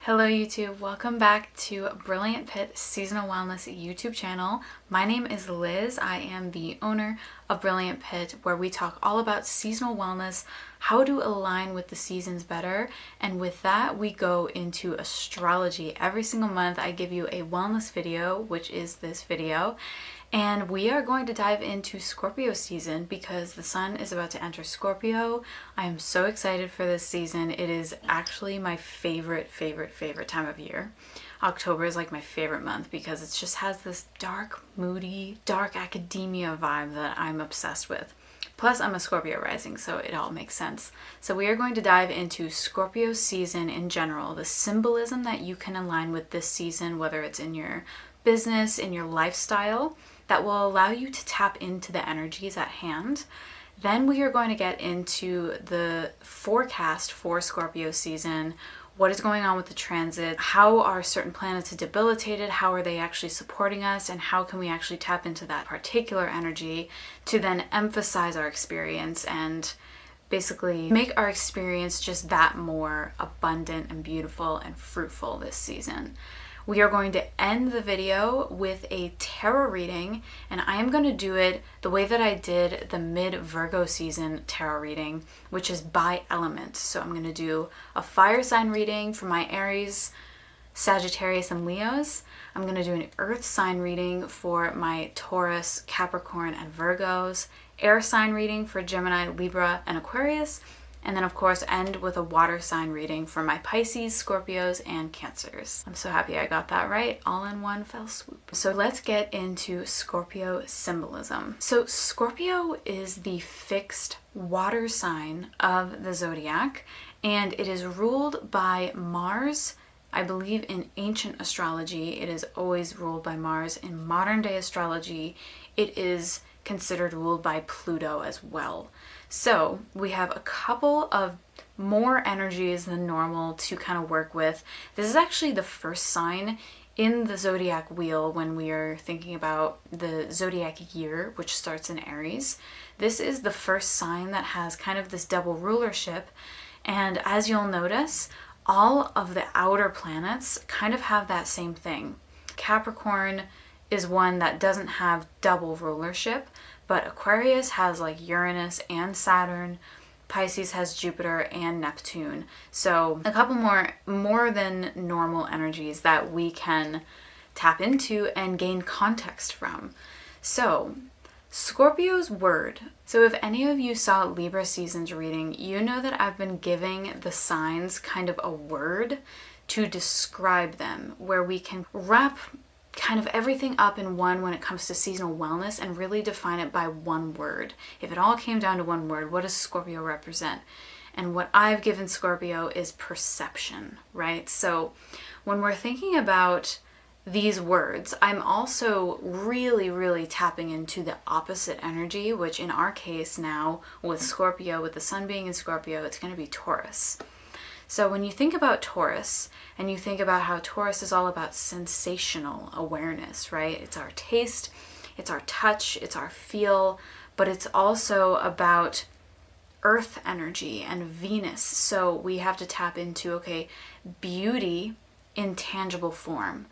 Hello YouTube, welcome back to Brilliant Pit Seasonal Wellness YouTube channel. My name is Liz. I am the owner of Brilliant Pit, where we talk all about seasonal wellness, how to align with the seasons better, and with that we go into astrology. Every single month I give you a wellness video, which is this video, and we are going to dive into Scorpio season because the sun is about to enter Scorpio. I am so excited for this season. It is actually my favorite time of year. October is like my favorite month because it just has this dark, moody, dark academia vibe that I'm obsessed with. Plus, I'm a Scorpio rising, so it all makes sense. So we are going to dive into Scorpio season in general, the symbolism that you can align with this season, whether it's in your business, in your lifestyle, that will allow you to tap into the energies at hand. Then we are going to get into the forecast for Scorpio season. What is going on with the transit? How are certain planets debilitated? How are they actually supporting us? And how can we actually tap into that particular energy to then emphasize our experience and basically make our experience just that more abundant and beautiful and fruitful this season. We are going to end the video with a tarot reading, and I am going to do it the way that I did the mid-Virgo season tarot reading, which is by element. So I'm going to do a fire sign reading for my Aries, Sagittarius, and Leos. I'm going to do an earth sign reading for my Taurus, Capricorn, and Virgos, air sign reading for Gemini, Libra, and Aquarius, and then of course end with a water sign reading for my Pisces, Scorpios, and Cancers. I'm so happy I got that right, all in one fell swoop. So let's get into Scorpio symbolism. So Scorpio is the fixed water sign of the zodiac, and it is ruled by Mars. I believe in ancient astrology, it is always ruled by Mars. In modern day astrology, it is considered ruled by Pluto as well. So we have a couple of more energies than normal to kind of work with. This is actually the first sign in the zodiac wheel when we are thinking about the zodiac year, which starts in Aries. This is the first sign that has kind of this double rulership. And as you'll notice, all of the outer planets kind of have that same thing. Capricorn is one that doesn't have double rulership, but Aquarius has like Uranus and Saturn. Pisces has Jupiter and Neptune. So a couple more than normal energies that we can tap into and gain context from. So Scorpio's word. So if any of you saw Libra season's reading, you know that I've been giving the signs kind of a word to describe them, where we can wrap kind of everything up in one when it comes to seasonal wellness and really define it by one word. If it all came down to one word, what does Scorpio represent? And what I've given Scorpio is perception, right? So when we're thinking about these words, I'm also really tapping into the opposite energy, which in our case now with Scorpio, with the sun being in Scorpio, it's going to be Taurus. So when you think about Taurus, and you think about how Taurus is all about sensational awareness, right? It's our taste, it's our touch, it's our feel, but it's also about earth energy and Venus. So we have to tap into, okay, beauty in tangible form.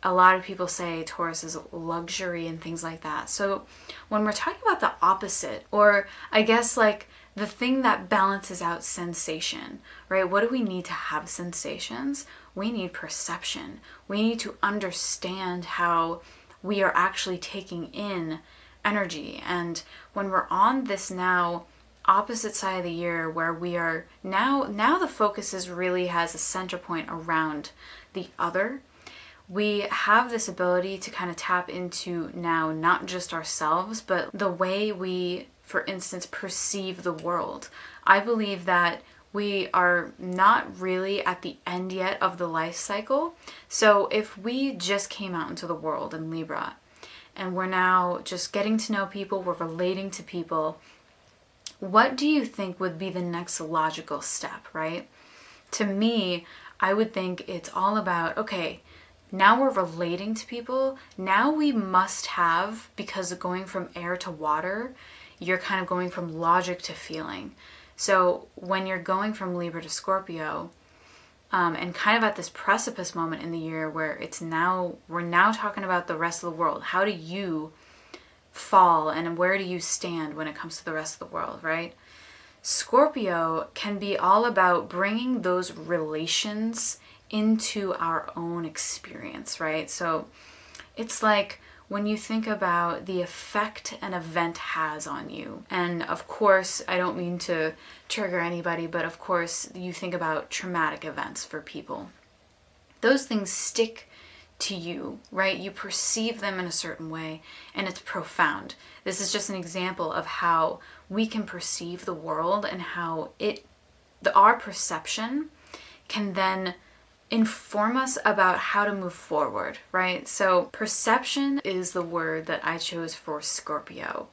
A lot of people say Taurus is luxury and things like that. So when we're talking about the opposite, or I guess like the thing that balances out sensation, right? What do we need to have sensations? We need perception. We need to understand how we are actually taking in energy. And when we're on this now opposite side of the year where we are now the focus is really has a center point around the other, we have this ability to kind of tap into now not just ourselves, but the way we, for instance, perceive the world. I believe that we are not really at the end yet of the life cycle. So if we just came out into the world in Libra and we're now just getting to know people, we're relating to people, what do you think would be the next logical step, right? To me, I would think it's all about, okay, now we're relating to people. Now we must have, because going from air to water, you're kind of going from logic to feeling. So when you're going from Libra to Scorpio, and kind of at this precipice moment in the year where we're now talking about the rest of the world. How do you fall and where do you stand when it comes to the rest of the world, right? Scorpio can be all about bringing those relations into our own experience, right? So it's like when you think about the effect an event has on you. And of course, I don't mean to trigger anybody, but of course, you think about traumatic events for people. Those things stick to you, right? You perceive them in a certain way, and it's profound. This is just an example of how we can perceive the world and how our perception can then inform us about how to move forward, right? So perception is the word that I chose for Scorpio.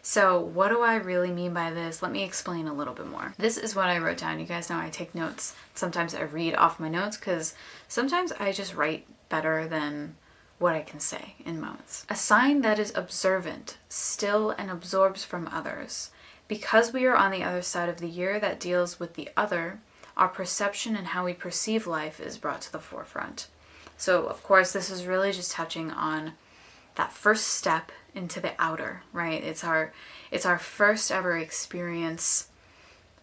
So what do I really mean by this? Let me explain a little bit more. This is what I wrote down. You guys know I take notes. Sometimes I read off my notes because sometimes I just write better than what I can say in moments. A sign that is observant, still, and absorbs from others. Because we are on the other side of the year that deals with the other, our perception and how we perceive life is brought to the forefront. So, of course, this is really just touching on that first step into the outer, right? It's our first ever experience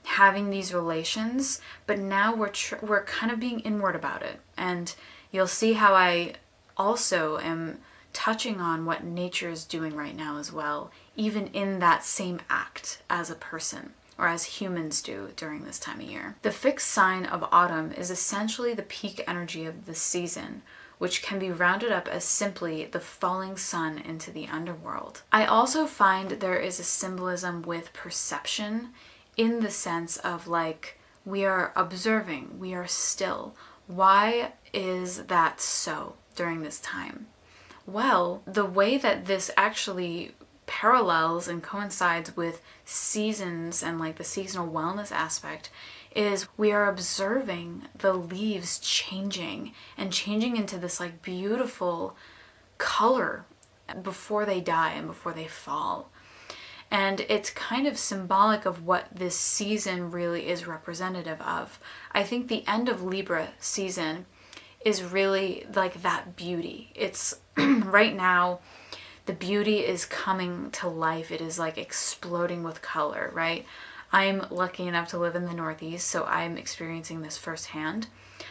having these relations, but now we're kind of being inward about it. And you'll see how I also am touching on what nature is doing right now as well, even in that same act as a person, or as humans do during this time of year. The fixed sign of autumn is essentially the peak energy of the season, which can be rounded up as simply the falling sun into the underworld. I also find there is a symbolism with perception in the sense of like, we are observing, we are still. Why is that so during this time? Well, the way that this actually parallels and coincides with seasons and like the seasonal wellness aspect is we are observing the leaves changing into this like beautiful color before they die and before they fall. And it's kind of symbolic of what this season really is representative of. I think the end of Libra season is really like that beauty. It's right now, the beauty is coming to life. It is like exploding with color, right? I'm lucky enough to live in the Northeast, so I'm experiencing this firsthand.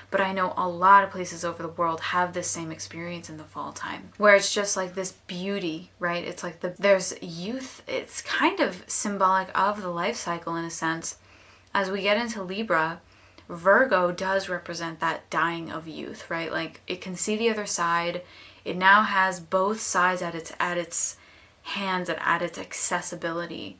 But I know a lot of places over the world have this same experience in the fall time, where it's just like this beauty, right? It's like there's youth. It's kind of symbolic of the life cycle in a sense. As we get into Libra, Virgo does represent that dying of youth, right? Like it can see the other side. It now has both sides at its hands and at its accessibility.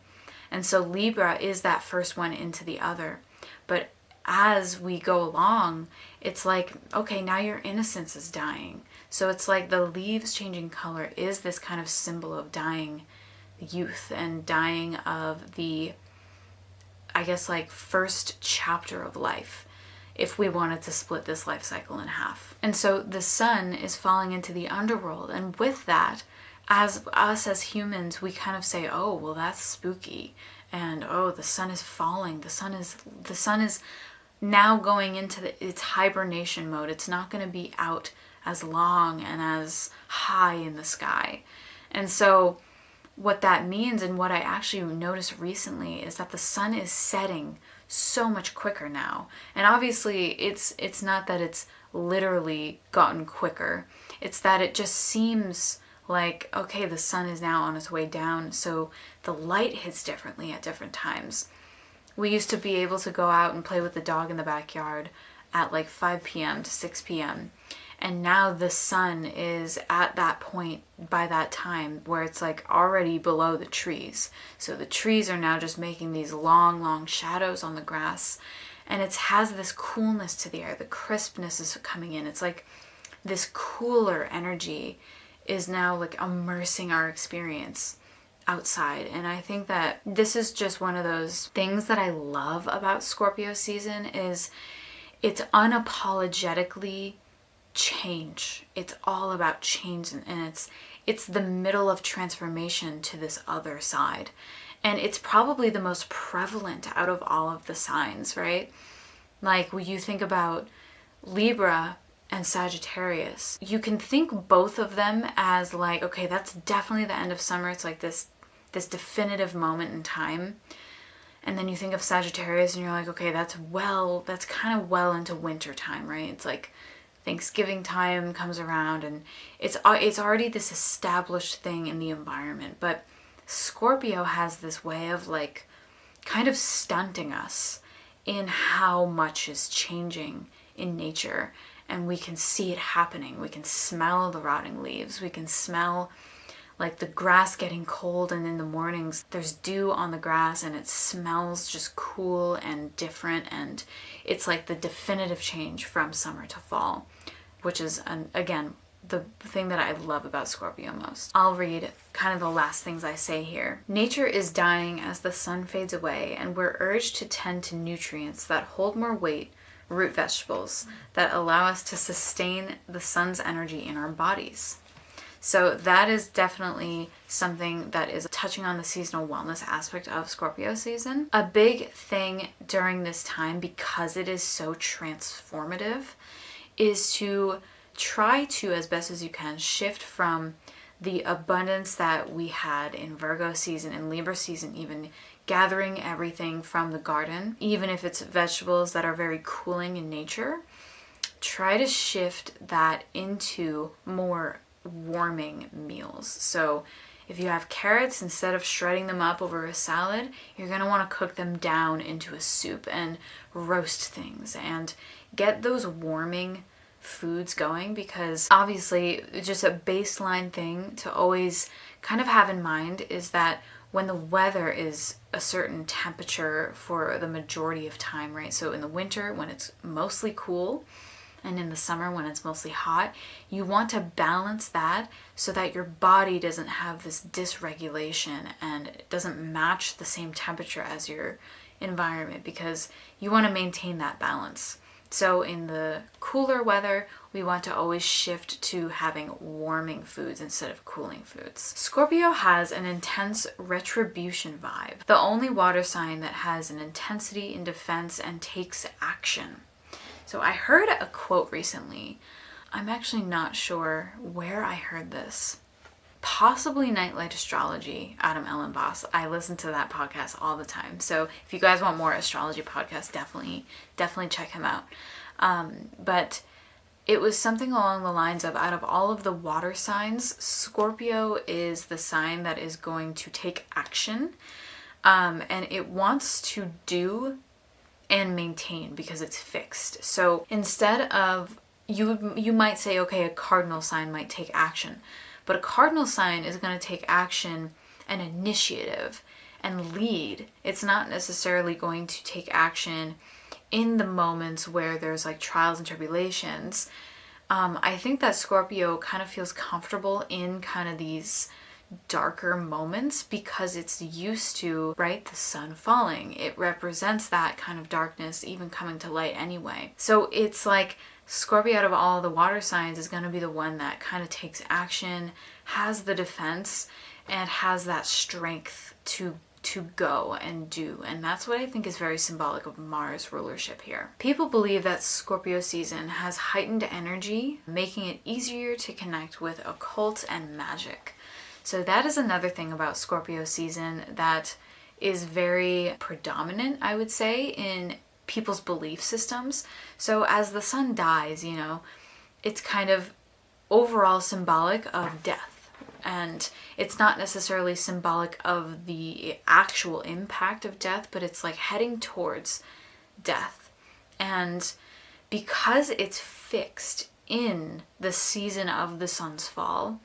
And so Libra is that first one into the other. But as we go along, it's like, okay, now your innocence is dying. So it's like the leaves changing color is this kind of symbol of dying youth and dying of the, I guess, like first chapter of life, if we wanted to split this life cycle in half. And so the sun is falling into the underworld. And with that, as us as humans, we kind of say, oh, well, that's spooky. And oh, the sun is falling. The sun is now going into its hibernation mode. It's not going to be out as long and as high in the sky. And so what that means, and what I actually noticed recently, is that the sun is setting so much quicker now. And obviously it's not that it's literally gotten quicker. It's that it just seems like, okay, the sun is now on its way down, so the light hits differently at different times. We used to be able to go out and play with the dog in the backyard at like 5 p.m. to 6 p.m. And now the sun is at that point by that time where it's like already below the trees. So the trees are now just making these long, long shadows on the grass. And it has this coolness to the air. The crispness is coming in. It's like this cooler energy is now like immersing our experience outside. And I think that this is just one of those things that I love about Scorpio season is it's unapologetically change. It's all about change, and it's the middle of transformation to this other side. And it's probably the most prevalent out of all of the signs, right? Like when you think about Libra and Sagittarius. You can think both of them as like, okay, that's definitely the end of summer. It's like this definitive moment in time. And then you think of Sagittarius and you're like, okay, that's kind of well into winter time, right? It's like Thanksgiving time comes around and it's already this established thing in the environment. But Scorpio has this way of like kind of stunting us in how much is changing in nature. And we can see it happening. We can smell the rotting leaves. We can smell like the grass getting cold, and in the mornings there's dew on the grass and it smells just cool and different, and it's like the definitive change from summer to fall, which is again the thing that I love about Scorpio most. I'll read kind of the last things I say here. Nature is dying as the sun fades away, and we're urged to tend to nutrients that hold more weight, root vegetables that allow us to sustain the sun's energy in our bodies. So that is definitely something that is touching on the seasonal wellness aspect of Scorpio season. A big thing during this time, because it is so transformative, is to try to, as best as you can, shift from the abundance that we had in Virgo season and Libra season, even gathering everything from the garden, even if it's vegetables that are very cooling in nature. Try to shift that into more warming meals. So if you have carrots, instead of shredding them up over a salad, you're going to want to cook them down into a soup and roast things and get those warming foods going, because obviously just a baseline thing to always kind of have in mind is that when the weather is a certain temperature for the majority of time, right? So in the winter when it's mostly cool, and in the summer when it's mostly hot, you want to balance that so that your body doesn't have this dysregulation and it doesn't match the same temperature as your environment, because you want to maintain that balance. So in the cooler weather, we want to always shift to having warming foods instead of cooling foods. Scorpio has an intense retribution vibe, the only water sign that has an intensity in defense and takes action. So I heard a quote recently. I'm actually not sure where I heard this. Possibly Nightlight Astrology, Adam Ellenboss. I listen to that podcast all the time. So if you guys want more astrology podcasts, definitely check him out. But it was something along the lines of, out of all of the water signs, Scorpio is the sign that is going to take action. And it wants to do and maintain because it's fixed. So instead of, you might say, okay, a cardinal sign might take action. But a cardinal sign is going to take action and initiative and lead. It's not necessarily going to take action in the moments where there's like trials and tribulations. I think that Scorpio kind of feels comfortable in kind of these darker moments because it's used to, right, the sun falling. It represents that kind of darkness even coming to light anyway. So it's like Scorpio, out of all the water signs, is going to be the one that kind of takes action, has the defense, and has that strength to go and do. And that's what I think is very symbolic of Mars rulership here. People believe that Scorpio season has heightened energy, making it easier to connect with occult and magic. So that is another thing about Scorpio season that is very predominant, I would say, in people's belief systems. So as the sun dies, you know, it's kind of overall symbolic of death. And it's not necessarily symbolic of the actual impact of death, but it's like heading towards death. And because it's fixed in the season of the sun's fall,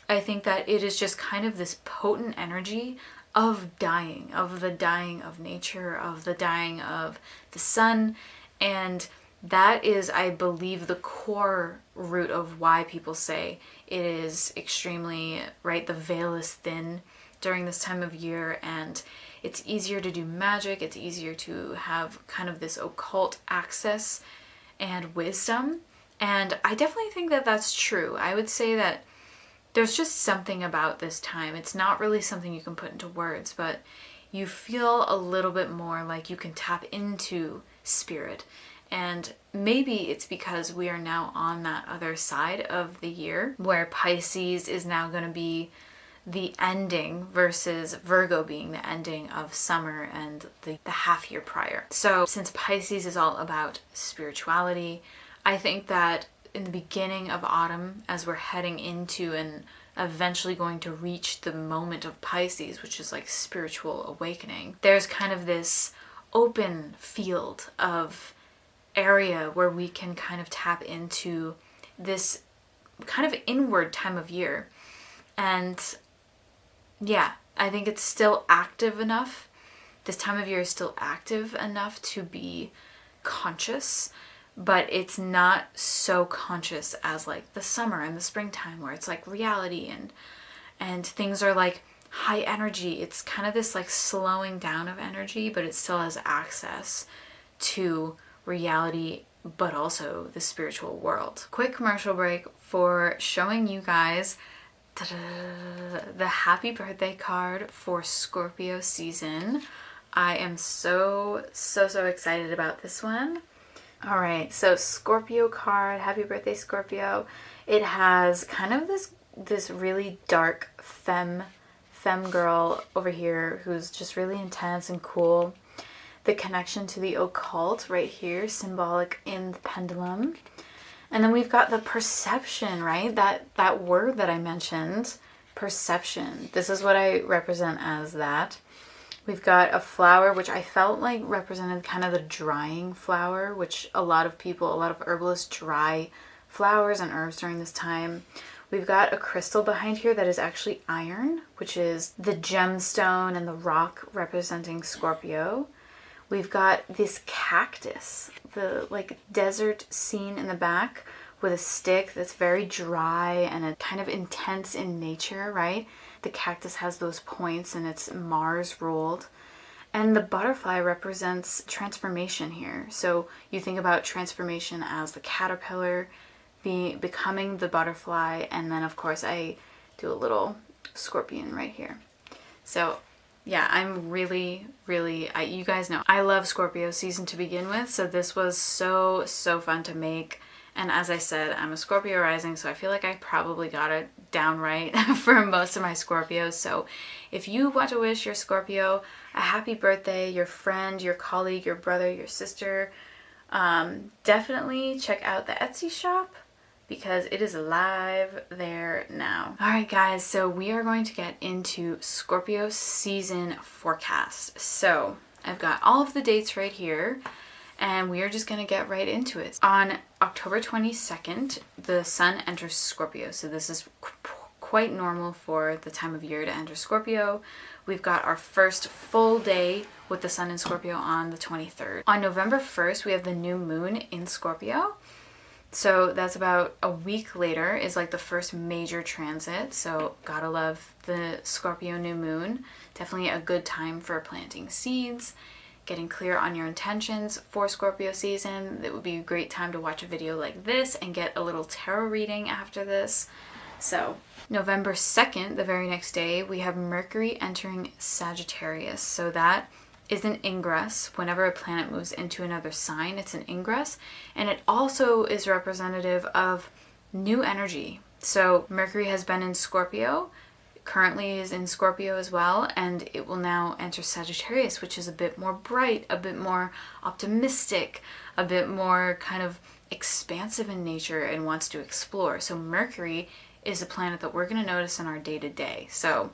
I think that it is just kind of this potent energy of dying, of the dying of nature, of the dying of the sun. And that is, I believe, the core root of why people say it is extremely, right, the veil is thin during this time of year, and it's easier to do magic, it's easier to have kind of this occult access and wisdom. And I definitely think that that's true. I would say that there's just something about this time. It's not really something you can put into words, but you feel a little bit more like you can tap into spirit And maybe it's because we are now on that other side of the year where Pisces is now going to be the ending versus Virgo being the ending of summer and the half year prior. So since Pisces is all about spirituality, I think that in the beginning of autumn, as we're heading into and eventually going to reach the moment of Pisces, which is like spiritual awakening, there's kind of this open field of area where we can kind of tap into this kind of inward time of year. And yeah, I think it's still active enough. This time of year is still active enough to be conscious, but it's not so conscious as like the summer and the springtime where it's like reality and things are like high energy. It's kind of this like slowing down of energy, but it still has access to reality, but also the spiritual world. Quick commercial break for showing you guys the happy birthday card for Scorpio season. I am so excited about this one. All right, so Scorpio card, happy birthday Scorpio. It has kind of this really dark femme girl over here who's just really intense and cool. The connection to the occult right here, symbolic in the pendulum. And then we've got the perception, right? That word that I mentioned, perception. This is what I represent as that. We've got a flower, which I felt like represented kind of the drying flower, which a lot of herbalists dry flowers and herbs during this time. We've got a crystal behind here that is actually iron, which is the gemstone and the rock representing Scorpio. We've got this cactus, the like desert scene in the back with a stick that's very dry and a kind of intense in nature, right? The cactus has those points and it's Mars ruled. And the butterfly represents transformation here. So you think about transformation as the caterpillar becoming the butterfly, and then of course I do a little scorpion right here. So yeah, I'm really, you guys know, I love Scorpio season to begin with, so this was so fun to make. And as I said, I'm a Scorpio rising, so I feel like I probably got it down right for most of my Scorpios. So if you want to wish your Scorpio a happy birthday, your friend, your colleague, your brother, your sister, definitely check out the Etsy shop, because it is live there now. All right, guys, so we are going to get into Scorpio season forecast. So I've got all of the dates right here, and we are just going to get right into it. On October 22nd, the sun enters Scorpio. So this is quite normal for the time of year to enter Scorpio. We've got our first full day with the sun in Scorpio on the 23rd. On November 1st, we have the new moon in Scorpio. So that's about a week later is like the first major transit. So gotta love the Scorpio new moon. Definitely a good time for planting seeds, getting clear on your intentions for Scorpio season. It would be a great time to watch a video like this and get a little tarot reading after this. So November 2nd, the very next day, we have Mercury entering Sagittarius. So that is an ingress. Whenever a planet moves into another sign, it's an ingress. And it also is representative of new energy. So Mercury has been in Scorpio, currently is in Scorpio as well, and it will now enter Sagittarius, which is a bit more bright, a bit more optimistic, a bit more kind of expansive in nature and wants to explore. So Mercury is a planet that we're going to notice in our day-to-day. So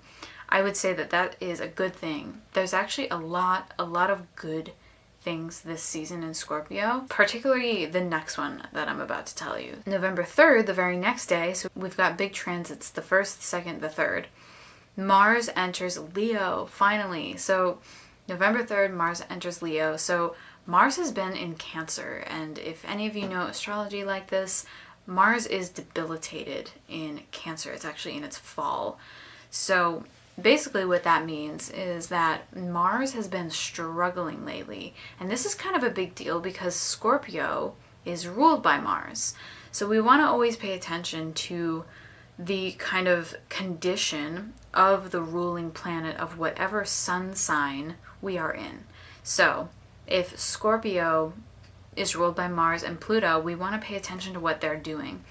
I would say that that is a good thing. There's actually a lot of good things this season in Scorpio, particularly the next one that I'm about to tell you. November 3rd, the very next day, so we've got big transits, the 1st, the 2nd, the 3rd. Mars enters Leo, finally. So November 3rd, Mars enters Leo. So Mars has been in Cancer, and if any of you know astrology like this, Mars is debilitated in Cancer. It's actually in its fall. So basically what that means is that Mars has been struggling lately. And this is kind of a big deal because Scorpio is ruled by Mars. So we want to always pay attention to the kind of condition of the ruling planet of whatever sun sign we are in. So if Scorpio is ruled by Mars and Pluto, we want to pay attention to what they're doing.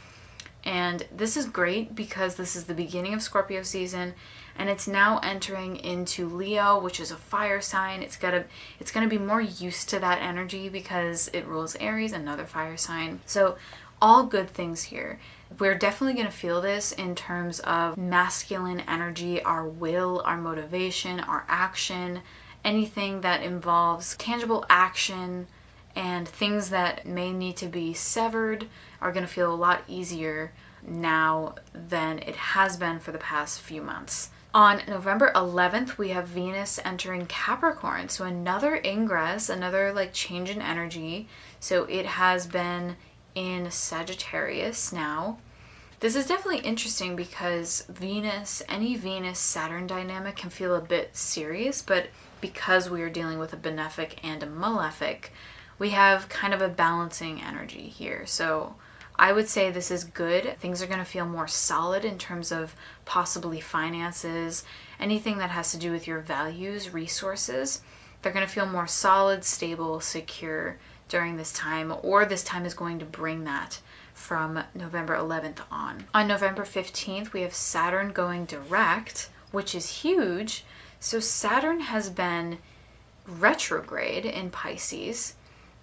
And this is great because this is the beginning of Scorpio season, and it's now entering into Leo, which is a fire sign. It's gonna be more used to that energy because it rules Aries, another fire sign. So all good things here. We're definitely going to feel this in terms of masculine energy, our will, our motivation, our action, anything that involves tangible action and things that may need to be severed are going to feel a lot easier now than it has been for the past few months. On November 11th, we have Venus entering Capricorn. So another ingress, another like change in energy. So it has been in Sagittarius now. This is definitely interesting because any Venus-Saturn dynamic can feel a bit serious, but because we are dealing with a benefic and a malefic, we have kind of a balancing energy here. So I would say this is good. Things are going to feel more solid in terms of possibly finances, anything that has to do with your values, resources. They're going to feel more solid, stable, secure during this time, or this time is going to bring that from November 11th on. On November 15th, we have Saturn going direct, which is huge. So Saturn has been retrograde in Pisces,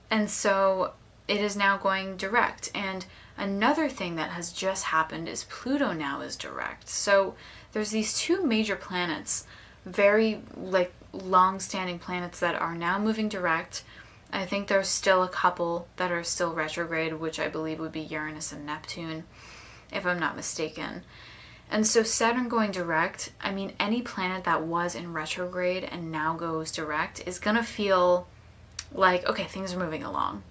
and so it is now going direct. And another thing that has just happened is Pluto now is direct. So there's these two major planets, very like long-standing planets that are now moving direct. I think there's still a couple that are still retrograde, which I believe would be Uranus and Neptune, if I'm not mistaken. And so Saturn going direct, I mean, any planet that was in retrograde and now goes direct is going to feel like, okay, things are moving along,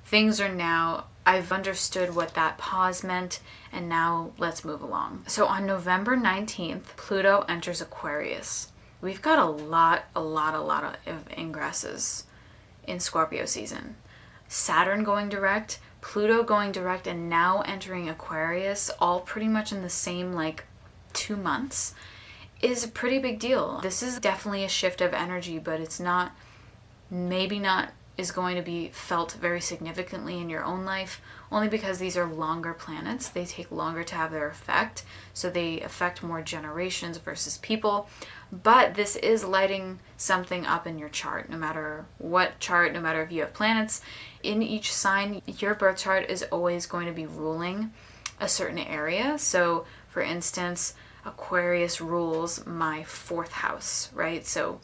things are now, I've understood what that pause meant, and now let's move along. So on November 19th, Pluto enters Aquarius. We've got a lot of ingresses in Scorpio season. Saturn going direct, Pluto going direct, and now entering Aquarius, all pretty much in the same 2 months, is a pretty big deal. This is definitely a shift of energy, but it's maybe not is going to be felt very significantly in your own life, only because these are longer planets. They take longer to have their effect, so they affect more generations versus people. But this is lighting something up in your chart, no matter what chart, no matter if you have planets in each sign, your birth chart is always going to be ruling a certain area. So for instance, Aquarius rules my 4th house, right? So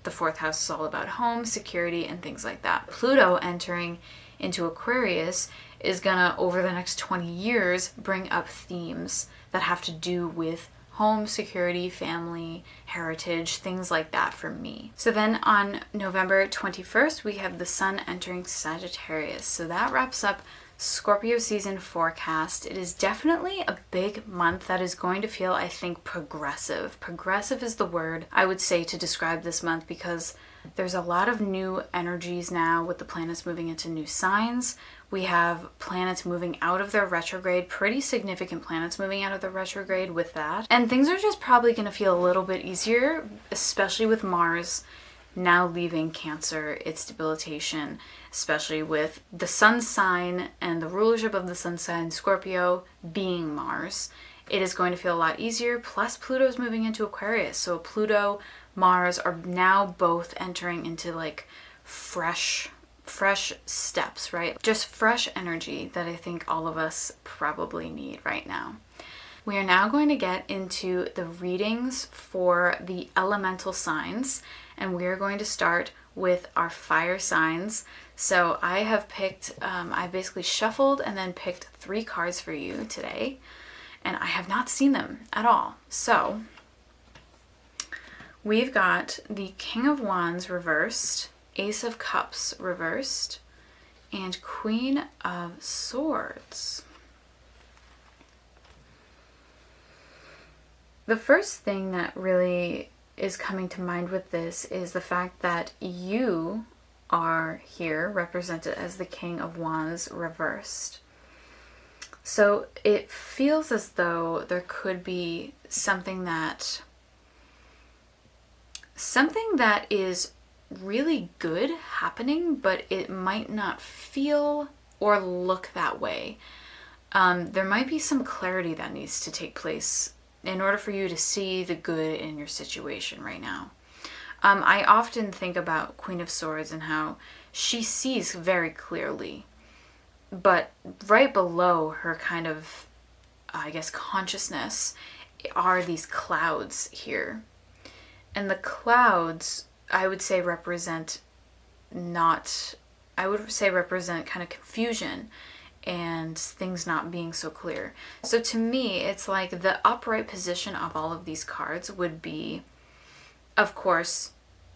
the 4th house is all about home, security, and things like that. Pluto entering into Aquarius is gonna, over the next 20 years, bring up themes that have to do with home, security, family, heritage, things like that for me. So then on November 21st, we have the Sun entering Sagittarius. So that wraps up Scorpio season forecast. It is definitely a big month that is going to feel, I think, progressive. Progressive is the word I would say to describe this month, because there's a lot of new energies now with the planets moving into new signs. We have planets moving out of their retrograde, pretty significant planets moving out of the retrograde with that. And things are just probably going to feel a little bit easier, especially with Mars now leaving Cancer, its debilitation, especially with the sun sign and the rulership of the sun sign Scorpio being Mars. It is going to feel a lot easier. Plus Pluto's moving into Aquarius. So Pluto, Mars are now both entering into fresh steps, right? Just fresh energy that I think all of us probably need right now. We are now going to get into the readings for the elemental signs, and we are going to start with our fire signs. So I have picked, I basically shuffled and then picked 3 cards for you today, and I have not seen them at all. So we've got the King of Wands reversed, Ace of Cups reversed, and Queen of Swords. The first thing that really is coming to mind with this is the fact that you are here represented as the King of Wands reversed. So it feels as though there could be something that is really good happening, but it might not feel or look that way. There might be some clarity that needs to take place in order for you to see the good in your situation right now. I often think about Queen of Swords and how she sees very clearly, but right below her kind of, I guess, consciousness are these clouds here. And the clouds, I would say, represent kind of confusion and things not being so clear. So to me, it's like the upright position of all of these cards would be, of course,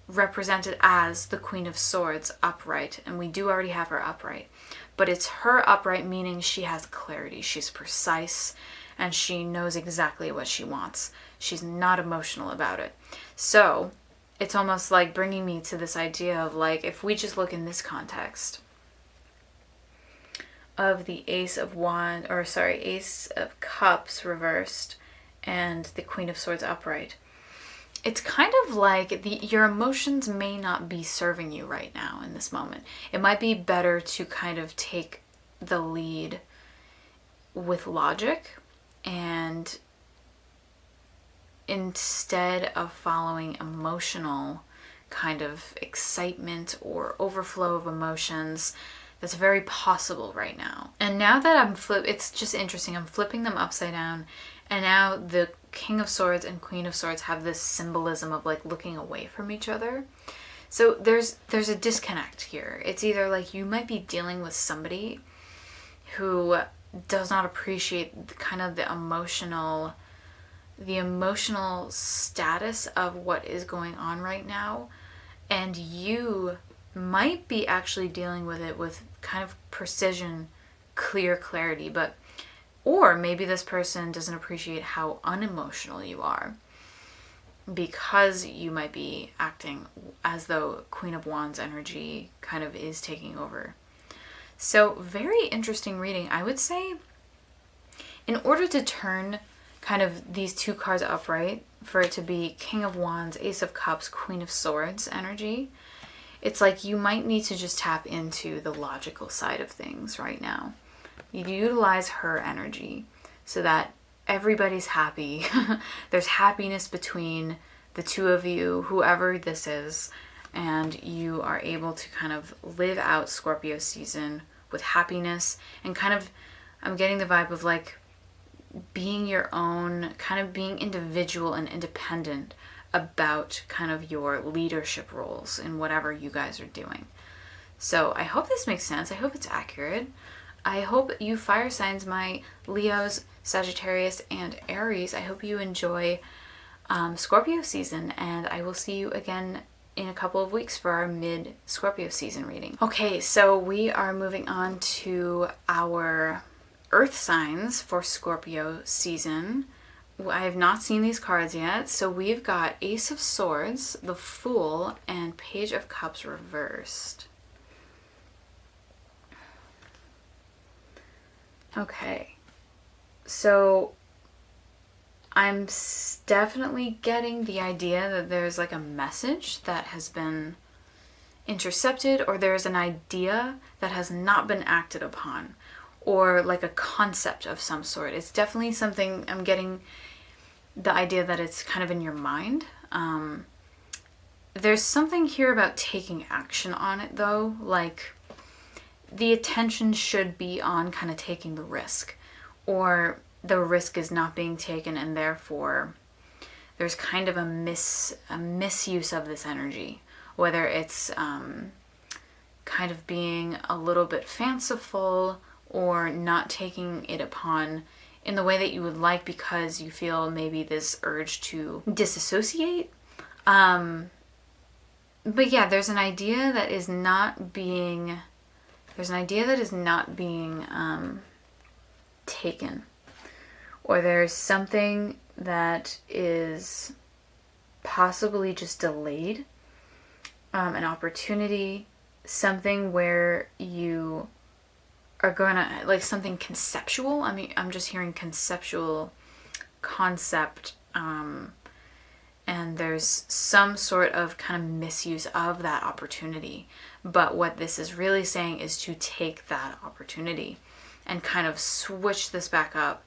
represented as the Queen of Swords upright, and we do already have her upright, but it's her upright meaning she has clarity, she's precise, and she knows exactly what she wants. She's not emotional about it. So it's almost like bringing me to this idea of like, if we just look in this context of the Ace of Cups reversed and the Queen of Swords upright, it's kind of like your emotions may not be serving you right now in this moment. It might be better to kind of take the lead with logic, and instead of following emotional kind of excitement or overflow of emotions, that's very possible right now. And now that it's just interesting, I'm flipping them upside down, and now the King of Swords and Queen of Swords have this symbolism of like looking away from each other. So there's a disconnect here. It's either like you might be dealing with somebody who does not appreciate kind of the emotional status of what is going on right now, and you might be actually dealing with it with kind of precision, clear clarity, or maybe this person doesn't appreciate how unemotional you are because you might be acting as though Queen of Wands energy kind of is taking over. So very interesting reading. I would say in order to turn kind of these two cards upright, for it to be King of Wands, Ace of Cups, Queen of Swords energy, it's like you might need to just tap into the logical side of things right now. You utilize her energy so that everybody's happy. There's happiness between the two of you, whoever this is, and you are able to kind of live out Scorpio season with happiness and kind of, I'm getting the vibe of like being your own, kind of being individual and independent about kind of your leadership roles in whatever you guys are doing. So I hope this makes sense. I hope it's accurate. I hope you fire signs, my Leos, Sagittarius, and Aries, I hope you enjoy Scorpio season, and I will see you again in a couple of weeks for our mid-Scorpio season reading. Okay, so we are moving on to our Earth signs for Scorpio season. I have not seen these cards yet, so we've got Ace of Swords, the Fool, and Page of Cups reversed. Okay, so I'm definitely getting the idea that there's like a message that has been intercepted, or there's an idea that has not been acted upon, or like a concept of some sort. It's definitely something, I'm getting the idea that it's kind of in your mind. There's something here about taking action on it though, like the attention should be on kind of taking the risk, or the risk is not being taken and therefore there's kind of a misuse of this energy, whether it's kind of being a little bit fanciful or not taking it upon in the way that you would like because you feel maybe this urge to disassociate. But yeah, there's an idea that is not being taken, or there's something that is possibly just delayed, an opportunity, something where you are gonna, like something conceptual. I mean, I'm just hearing conceptual concept, and and there's some sort of kind of misuse of that opportunity. But what this is really saying is to take that opportunity and kind of switch this back up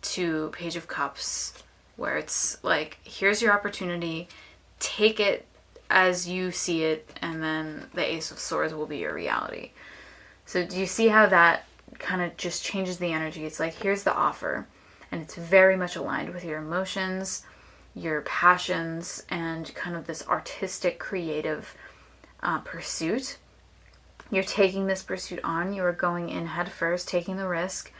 to Page of Cups, where it's like, here's your opportunity, take it as you see it, and then the Ace of Swords will be your reality. So do you see how that kind of just changes the energy? It's like, here's the offer, and it's very much aligned with your emotions, your passions, and kind of this artistic, creative pursuit. You're taking this pursuit on. You are going in head first, taking the risk.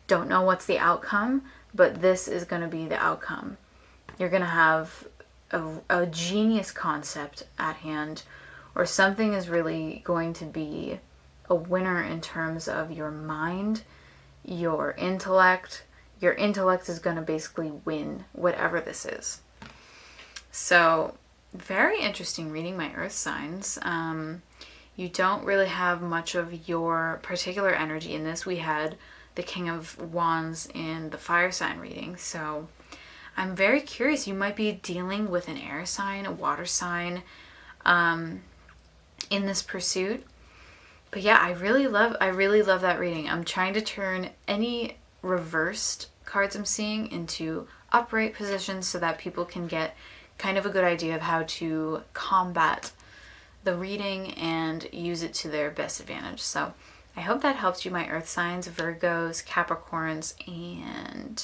Don't know what's the outcome, but this is going to be the outcome. You're going to have a genius concept at hand, or something is really going to be a winner in terms of your mind, your intellect. Your intellect is going to basically win whatever this is. So, very interesting reading, my earth signs. You don't really have much of your particular energy in this. We had the King of Wands in the fire sign reading. So I'm very curious. You might be dealing with an air sign, a water sign in this pursuit. But yeah, I really love that reading. I'm trying to turn any reversed cards I'm seeing into upright positions so that people can get kind of a good idea of how to combat the reading and use it to their best advantage. So I hope that helps you, my earth signs, Virgos, Capricorns, and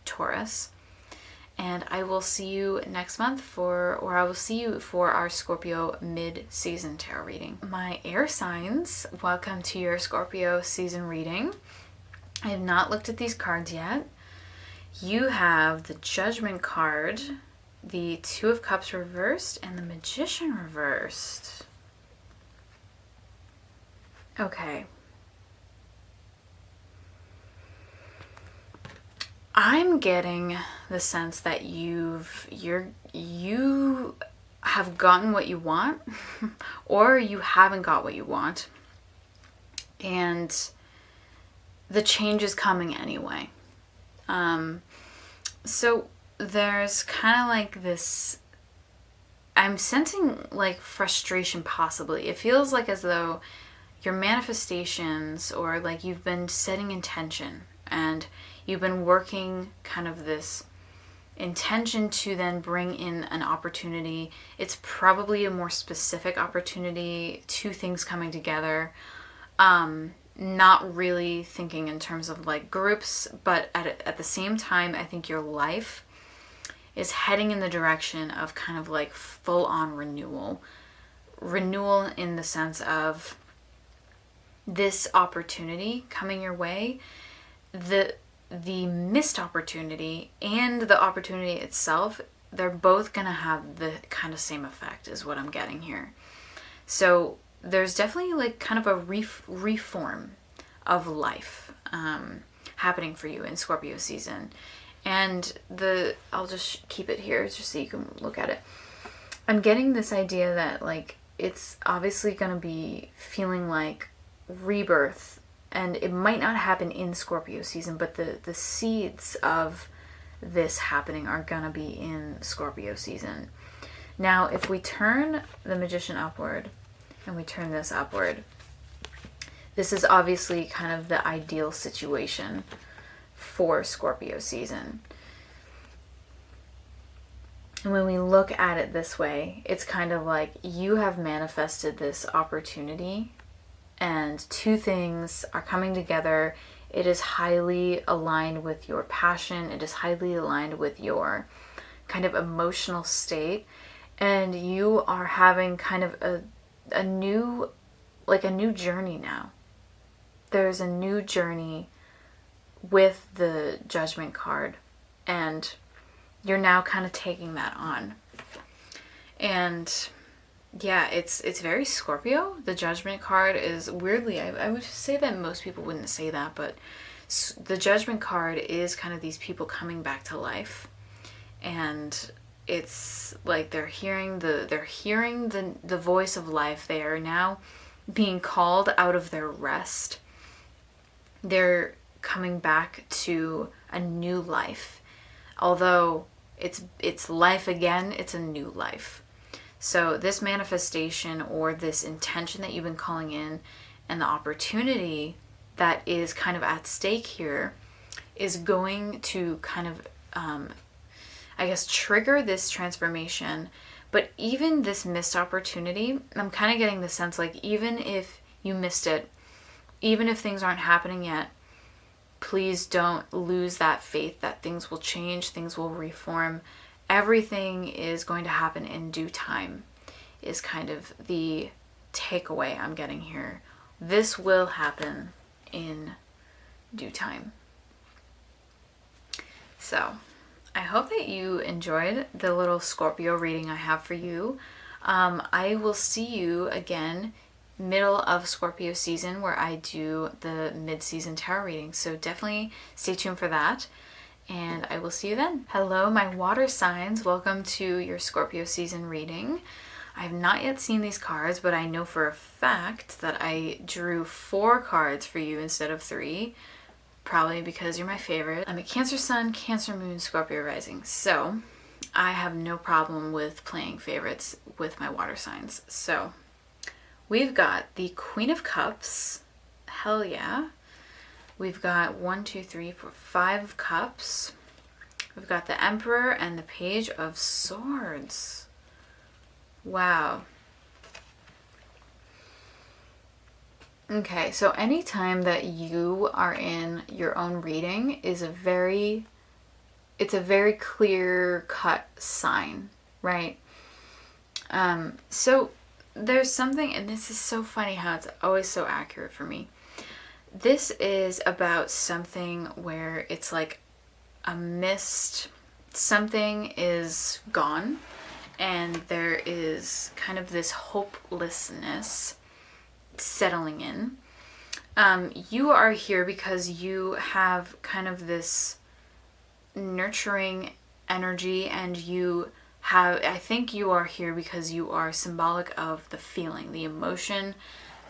Taurus. And I will see you next month I will see you for our Scorpio mid-season tarot reading. My air signs, welcome to your Scorpio season reading. I have not looked at these cards yet. You have the Judgment card, the Two of Cups reversed, and the Magician reversed. Okay. I'm getting the sense that you have gotten what you want, or you haven't got what you want, and the change is coming anyway. So there's kind of like this, I'm sensing like frustration possibly. It feels like as though your manifestations, or like you've been setting intention and you've been working kind of this intention to then bring in an opportunity. It's probably a more specific opportunity, two things coming together. Not really thinking in terms of like groups, but at the same time, I think your life is heading in the direction of kind of like full-on renewal. Renewal in the sense of this opportunity coming your way, the missed opportunity and the opportunity itself, they're both going to have the kind of same effect is what I'm getting here. So there's definitely like kind of a reform of life happening for you in Scorpio season. And I'll just keep it here just so you can look at it. I'm getting this idea that like it's obviously going to be feeling like rebirth, and it might not happen in Scorpio season, but the seeds of this happening are going to be in Scorpio season. Now, if we turn the Magician upward and we turn this upward, this is obviously kind of the ideal situation for Scorpio season. And when we look at it this way, it's kind of like you have manifested this opportunity and two things are coming together. It is highly aligned with your passion. It is highly aligned with your kind of emotional state. And you are having kind of a new journey now. There's a new journey with the Judgment card, and you're now kind of taking that on. And yeah, it's very Scorpio. The Judgment card is weirdly, I would say that most people wouldn't say that, but the Judgment card is kind of these people coming back to life, and it's like they're hearing the voice of life. They are now being called out of their rest. They're coming back to a new life. Although it's life again. It's a new life. So this manifestation or this intention that you've been calling in and the opportunity that is kind of at stake here is going to kind of, I guess, trigger this transformation. But even this missed opportunity, I'm kind of getting the sense like even if you missed it, even if things aren't happening yet, please don't lose that faith that things will change, things will reform. Everything is going to happen in due time, is kind of the takeaway I'm getting here. This will happen in due time. So I hope that you enjoyed the little Scorpio reading I have for you. I will see you again middle of Scorpio season, where I do the mid-season tarot reading. So definitely stay tuned for that. And I will see you then. Hello, my water signs. Welcome to your Scorpio season reading. I have not yet seen these cards, but I know for a fact that I drew 4 cards for you instead of 3. Probably because you're my favorite. I'm a Cancer Sun, Cancer Moon, Scorpio rising. So I have no problem with playing favorites with my water signs. So we've got the Queen of Cups. Hell yeah. We've got 1, 2, 3, 4, 5 cups. We've got the Emperor and the Page of Swords. Wow. Okay, so anytime that you are in your own reading it's a very clear-cut sign, right? So there's something, and this is so funny how it's always so accurate for me. This is about something where it's like a mist, something is gone, and there is kind of this hopelessness settling in. You are here because you have kind of this nurturing energy, and I think you are here because you are symbolic of the feeling, the emotion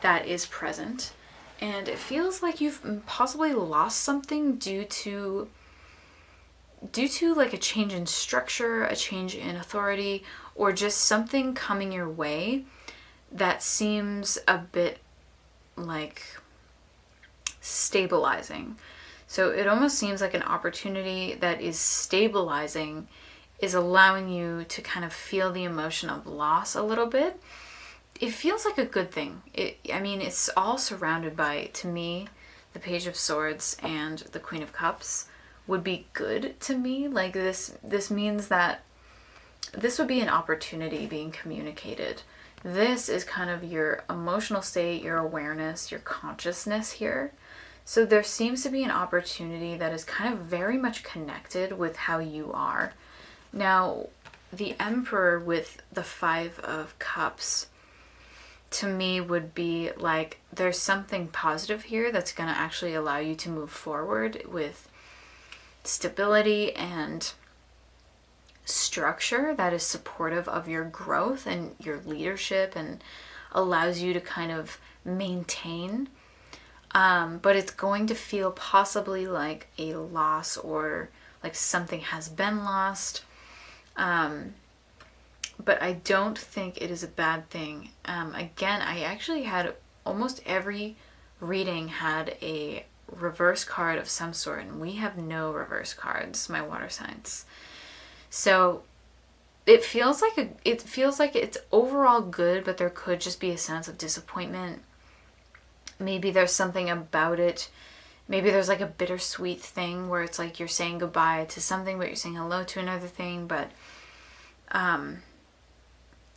that is present. And it feels like you've possibly lost something due to like a change in structure, a change in authority, or just something coming your way that seems a bit like stabilizing. So it almost seems like an opportunity that is stabilizing is allowing you to kind of feel the emotion of loss a little bit. It feels like a good thing. It's all surrounded by, to me, the Page of Swords and the Queen of Cups would be good to me. Like this means that this would be an opportunity being communicated. This is kind of your emotional state, your awareness, your consciousness here. So there seems to be an opportunity that is kind of very much connected with how you are. Now, the Emperor with the 5 of Cups, to me, would be like there's something positive here that's going to actually allow you to move forward with stability and structure that is supportive of your growth and your leadership and allows you to kind of maintain. But it's going to feel possibly like a loss, or like something has been lost. But I don't think it is a bad thing. Again, I actually had almost every reading had a reverse card of some sort, and we have no reverse cards, my water signs. So it feels like it's overall good, but there could just be a sense of disappointment. Maybe there's something about it. Maybe there's like a bittersweet thing where it's like you're saying goodbye to something, but you're saying hello to another thing. But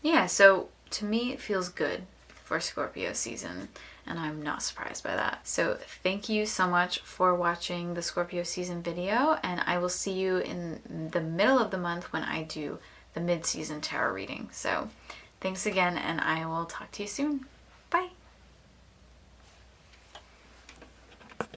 yeah, so to me, it feels good for Scorpio season, and I'm not surprised by that. So thank you so much for watching the Scorpio season video, and I will see you in the middle of the month when I do the mid-season tarot reading. So thanks again, and I will talk to you soon.